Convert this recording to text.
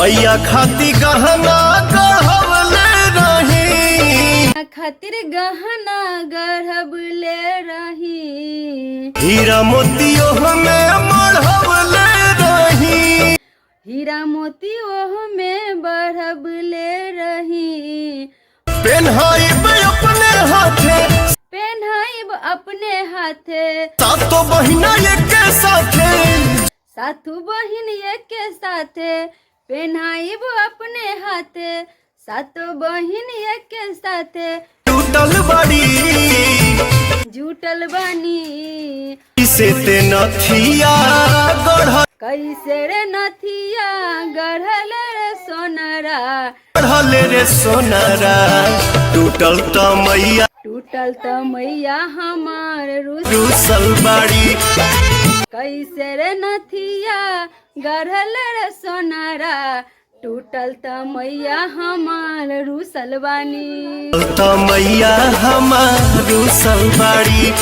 मैया खाती गहना गढ़वले रही, खातिर गहना गढ़बले रही, हीरा मोतियों में मढ़वले रही, हीरा मोती ओह में बढ़बले रही, पेन्हाइब अपने हाथे, पेन्हाइब अपने हाथे, सातों बहिना एक साथे, साथू बहिन एक साथे, पेन्हाइब अपने हाथे, सातों बहिन एक साथे, टूटल बाड़ी जुटल बानी, से ते नथिया गढ़, कैसे रे नथिया गढ़ल रे सोनरा, गढ़ले रे सोनारा, टूटल त मैया टूटल त मैया हमार रूसल बाड़ी, कैसे रे नथिया गढ़ल रे सोनारा, टूटल त मैया हमार रूसल बानी, त मैया हमार रूसल बाड़ी।